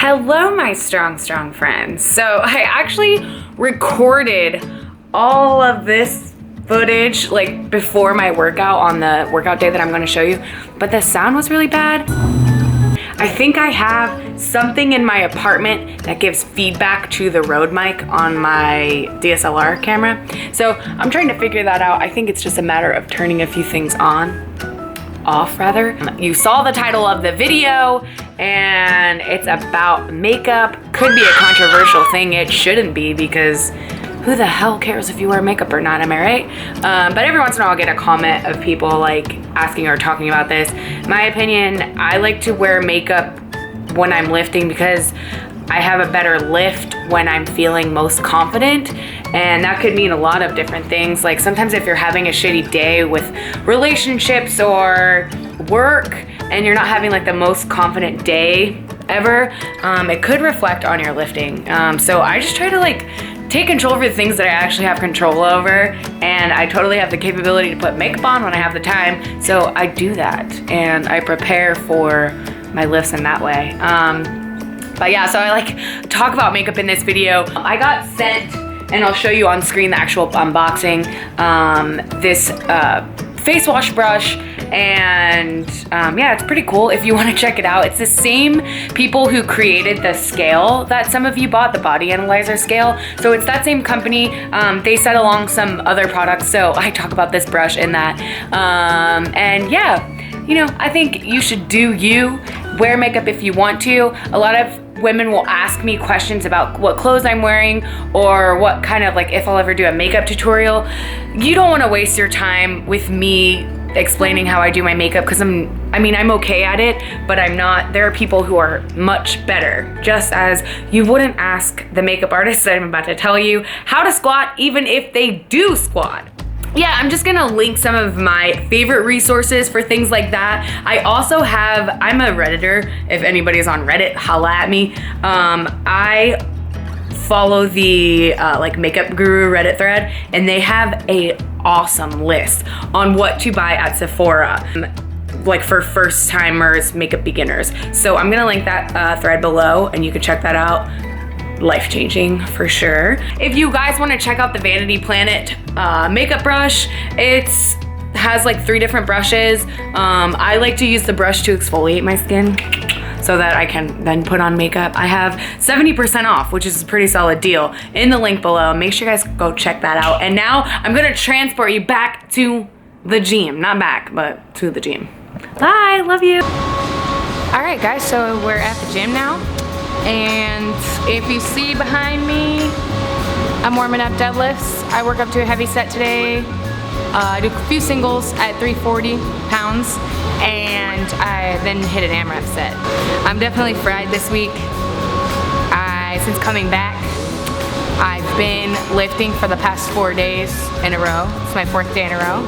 Hello, my strong friends. So I actually recorded all of this footage like before my workout on the workout day that I'm going to show you, but the sound was really bad. I think I have something in my apartment that gives feedback to the Rode mic on my DSLR camera. So I'm trying to figure that out. I think it's just a matter of turning a few things off rather. You saw the title of the video and it's about makeup. Could be a controversial thing. It shouldn't be, because who the hell cares if you wear makeup or not, am I right? But every once in a while I'll get a comment of people like asking or talking about this. My opinion, I like to wear makeup when I'm lifting because I have a better lift when I'm feeling most confident, and that could mean a lot of different things. Like sometimes if you're having a shitty day with relationships or work and you're not having like the most confident day ever, it could reflect on your lifting. So I just try to like take control over the things that I actually have control over, and I totally have the capability to put makeup on when I have the time, so I do that and I prepare for my lifts in that way. But yeah, so I like talk about makeup in this video. I got sent, and I'll show you on screen the actual unboxing, this face wash brush, and yeah, it's pretty cool if you want to check it out. It's the same people who created the scale that some of you bought, the body analyzer scale. So it's that same company. They set along some other products, so I talk about this brush in that. And yeah, you know, I think you should do you. Wear makeup if you want to. A lot of women will ask me questions about what clothes I'm wearing or what kind of, like, if I'll ever do a makeup tutorial. You don't want to waste your time with me explaining how I do my makeup, because I'm okay at it, but I'm not. There are people who are much better, just as you wouldn't ask the makeup artist that I'm about to tell you how to squat even if they do squat. Yeah, I'm just gonna link some of my favorite resources for things like that. I also have, I'm a Redditor. If anybody's on Reddit, holla at me. I follow the like makeup guru Reddit thread, and they have a awesome list on what to buy at Sephora, like for first timers, makeup beginners. So I'm gonna link that thread below, and you can check that out. Life-changing for sure. If you guys want to check out the Vanity Planet makeup brush, it has like 3 different brushes. I like to use the brush to exfoliate my skin so that I can then put on makeup. I have 70% off, which is a pretty solid deal, in the link below. Make sure you guys go check that out. And now I'm gonna transport you back to the gym. Not back, but to the gym. Bye, love you. All right guys, so we're at the gym now. And if you see behind me, I'm warming up deadlifts. I work up to a heavy set today. I do a few singles at 340 pounds, and I then hit an AMRAP set. I'm definitely fried this week. Since coming back, I've been lifting for the past 4 days in a row. It's my 4th day in a row,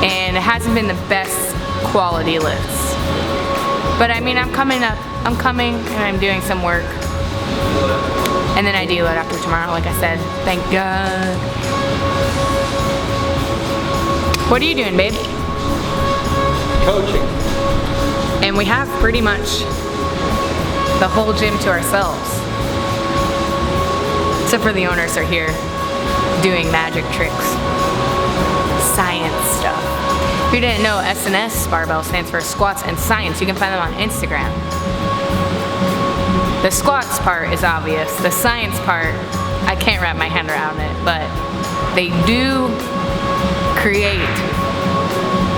and it hasn't been the best quality lifts. But I mean, I'm coming and I'm doing some work. And then I deload after tomorrow, like I said. Thank God. What are you doing, babe? Coaching. And we have pretty much the whole gym to ourselves. Except for the owners are here doing magic tricks. Science stuff. If you didn't know, SNS barbell stands for squats and science. You can find them on Instagram. The squats part is obvious. The science part, I can't wrap my hand around it, but they do create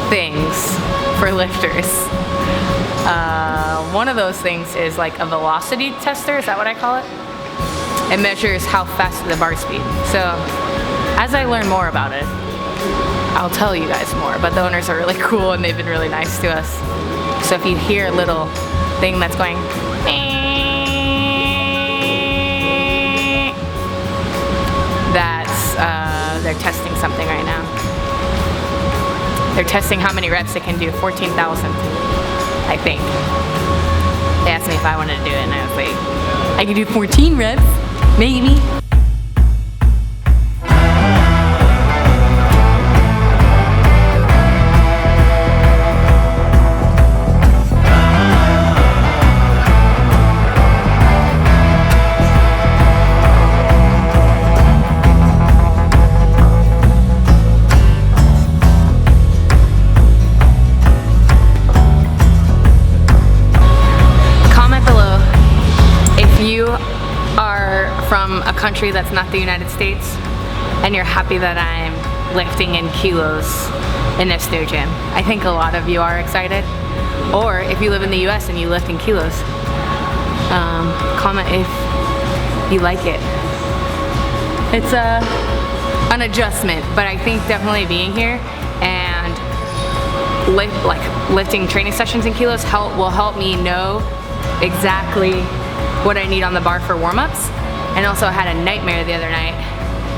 things for lifters. One of those things is like a velocity tester, is that what I call it? It measures how fast the bar speed. So as I learn more about it, I'll tell you guys more, but the owners are really cool and they've been really nice to us. So if you hear a little thing that's going, that's, they're testing something right now. They're testing how many reps it can do, 14,000, I think. They asked me if I wanted to do it, and I was like, I can do 14 reps, maybe. from a country that's not the United States and you're happy that I'm lifting in kilos in this new gym. I think a lot of you are excited. Or if you live in the US and you lift in kilos, comment if you like it. It's an adjustment, but I think definitely being here and lifting training sessions in kilos will help me know exactly what I need on the bar for warm-ups. And also I had a nightmare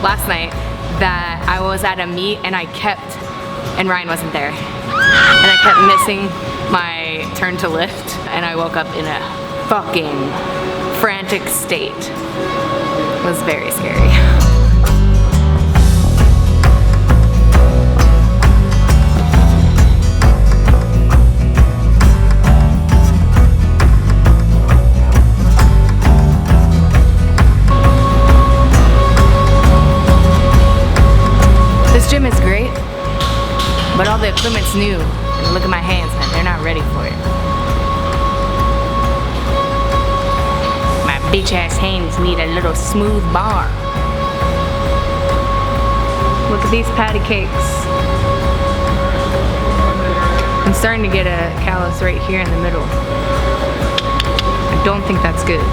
last night, that I was at a meet and and Ryan wasn't there. And I kept missing my turn to lift and I woke up in a fucking frantic state. It was very scary. This gym is great, but all the equipment's new. And look at my hands, man, they're not ready for it. My bitch ass hands need a little smooth bar. Look at these patty cakes. I'm starting to get a callus right here in the middle. I don't think that's good.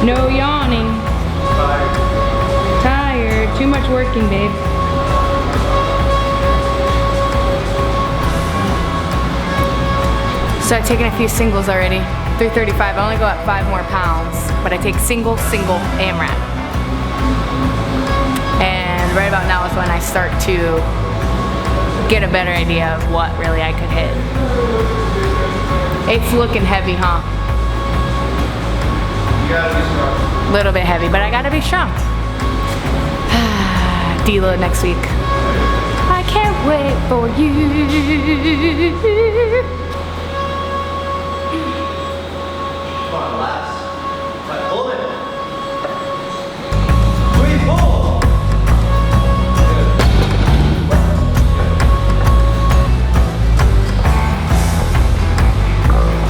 No yawning. Tired. Too much working, babe. So I've taken a few singles already. 335, I only go up 5 more pounds, but I take single, AMRAP. And right about now is when I start to get a better idea of what really I could hit. It's looking heavy, huh? You gotta be strong. Little bit heavy, but I gotta be strong. Deload next week. I can't wait for you. Come on, last. Right, hold it. 3, 4.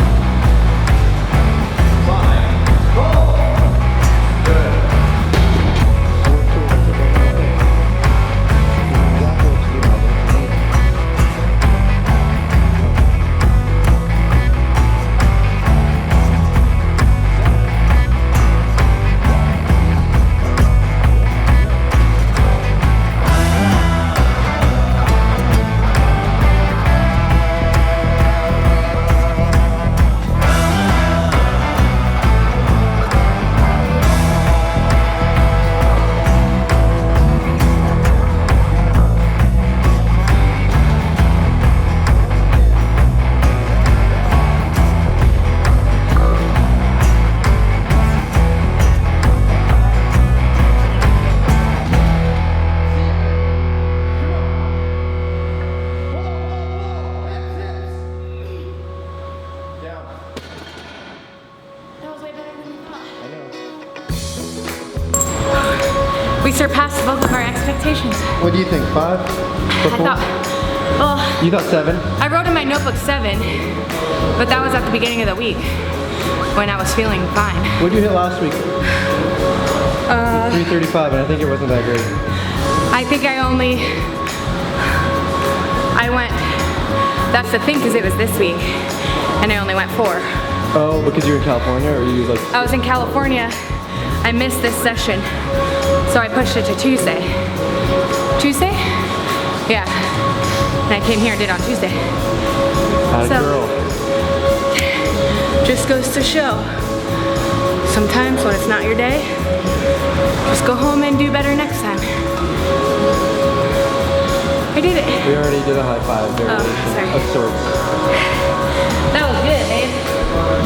Good. 5, 4. Good. We surpassed both of our expectations. What do you think? 5? You thought 7? I wrote in my notebook 7, but that was at the beginning of the week when I was feeling fine. What did you hit last week? 335, and I think it wasn't that great. I think I went, that's the thing, because it was this week, and I only went 4. Oh, because you were in California, or you like? I was in California. I missed this session, so I pushed it to Tuesday. Tuesday? Yeah. And I came here and did it on Tuesday. Girl. Just goes to show. Sometimes when it's not your day, just go home and do better next time. I did it. We already did a high 5 variation of sorts. That was good, babe.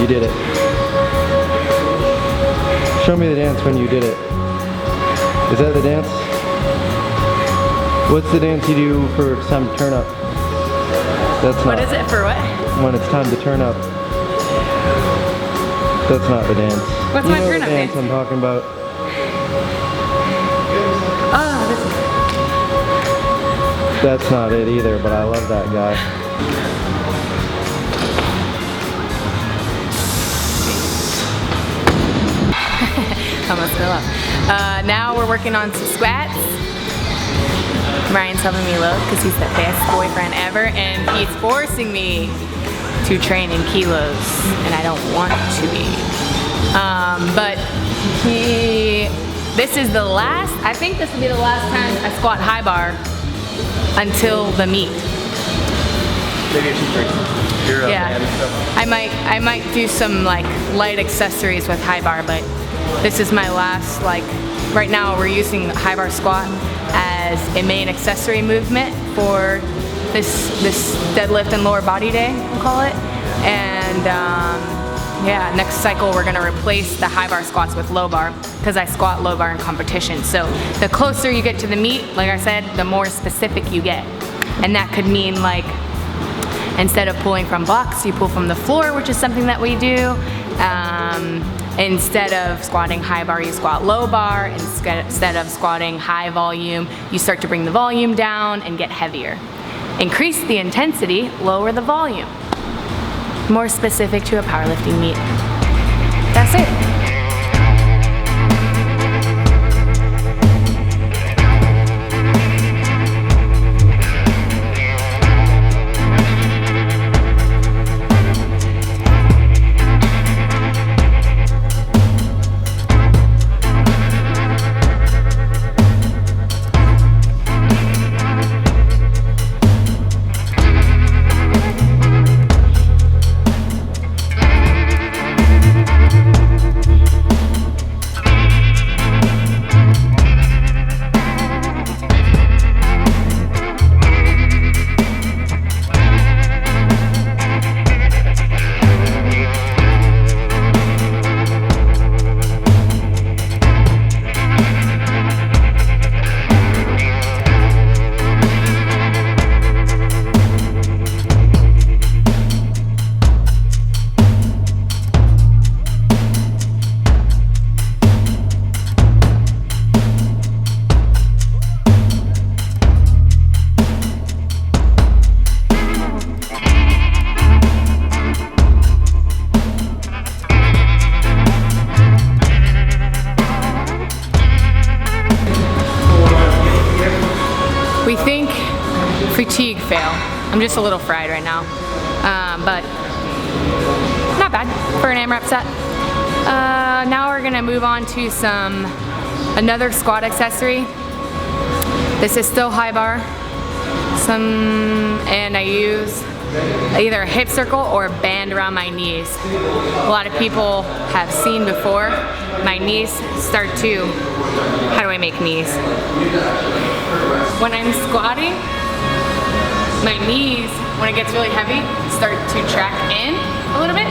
You did it. Show me the dance when you did it. Is that the dance? What's the dance you do for it's time to turn up? That's not. What is it for what? When it's time to turn up. That's not the dance. What's my turn up dance? dance? I'm talking about. Oh, this is... That's not it either, but I love that guy. almost fell off. Now we're working on some squats. Ryan's helping me load because he's the best boyfriend ever, and he's forcing me to train in kilos, and I don't want to be. But this is the last, I think this will be the last time I squat high bar until the meet. Yeah, I might do some like light accessories with high bar, but this is my last, like, right now we're using high bar squat as a main accessory movement for this deadlift and lower body day, we'll call it. And yeah, next cycle we're gonna replace the high bar squats with low bar, because I squat low bar in competition. So the closer you get to the meet, like I said, the more specific you get. And that could mean, like, instead of pulling from blocks, you pull from the floor, which is something that we do. Instead of squatting high bar, you squat low bar. Instead of squatting high volume, you start to bring the volume down and get heavier. Increase the intensity, lower the volume. More specific to a powerlifting meet. That's it. We think fatigue fail. I'm just a little fried right now, but not bad for an AMRAP set. Now we're gonna move on to another squat accessory. This is still high bar. And I use either a hip circle or a band around my knees. A lot of people have seen before, my knees start to, how do I make knees? When I'm squatting, my knees, when it gets really heavy, start to track in a little bit.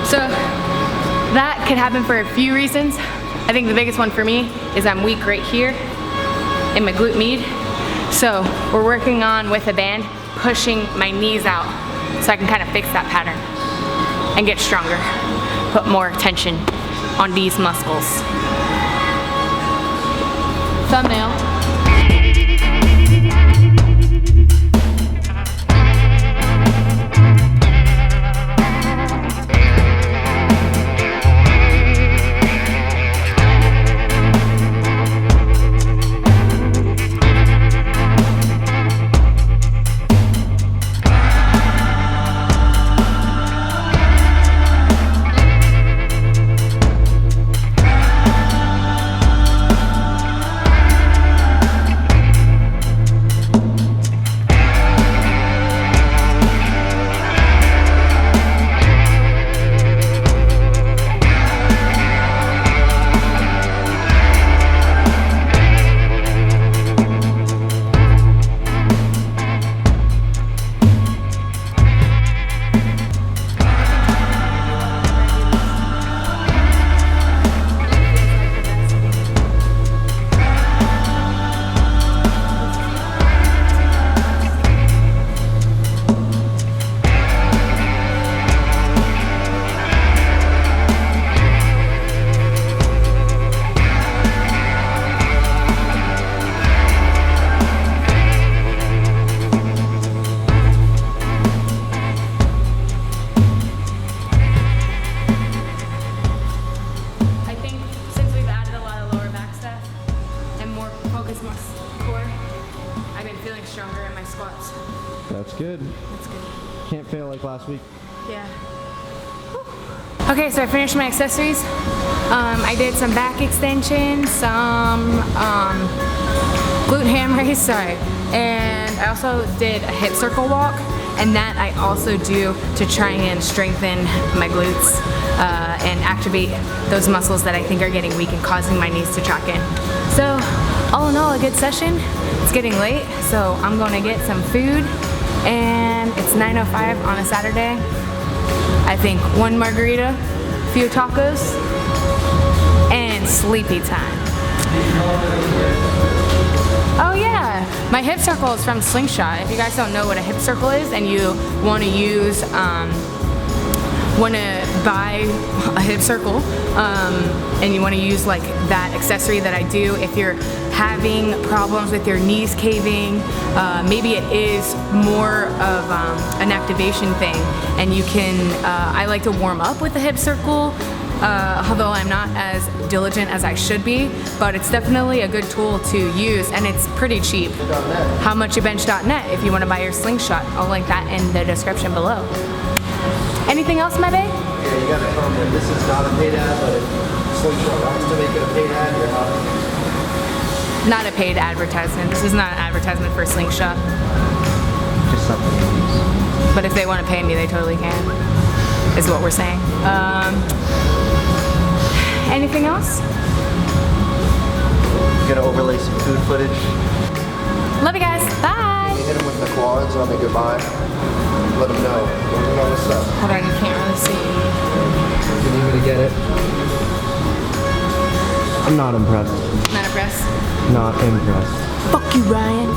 So that could happen for a few reasons. I think the biggest one for me is I'm weak right here in my glute med. So we're working on, with a band, pushing my knees out so I can kind of fix that pattern and get stronger, put more tension on these muscles. Thumbnail. good. That's good. Can't fail like last week. Yeah. Okay, so I finished my accessories. I did some back extensions, some glute ham raise, sorry. And I also did a hip circle walk. And that I also do to try and strengthen my glutes and activate those muscles that I think are getting weak and causing my knees to track in. So, all in all, a good session. It's getting late, so I'm gonna get some food. And it's 9:05 on a Saturday. I think one margarita, a few tacos, and sleepy time. Oh yeah, my hip circle is from Slingshot. If you guys don't know what a hip circle is and you want to use, want to buy a hip circle and you want to use like that accessory that I do, if you're having problems with your knees caving, maybe it is more of an activation thing, and you can, I like to warm up with the hip circle, although I'm not as diligent as I should be, but it's definitely a good tool to use, and it's pretty cheap. Howmuchybench.net if you want to buy your Slingshot. I'll link that in the description below. Anything else, my babe? Yeah, you gotta comment. This is not a paid ad, but if Slingshot wants to make it a paid ad, you're not. Not a paid advertisement. This is not an advertisement for Slingshot. Just something to use. But if they want to pay me, they totally can, is what we're saying. Anything else? You're gonna overlay some food footage. Love you guys. Bye. You hit them with the quads on the goodbye. Let them know. Let them know what's up. Hold on, you can't really see. Can you even get it? I'm not impressed. Not impressed. Not impressed. Fuck you, Ryan.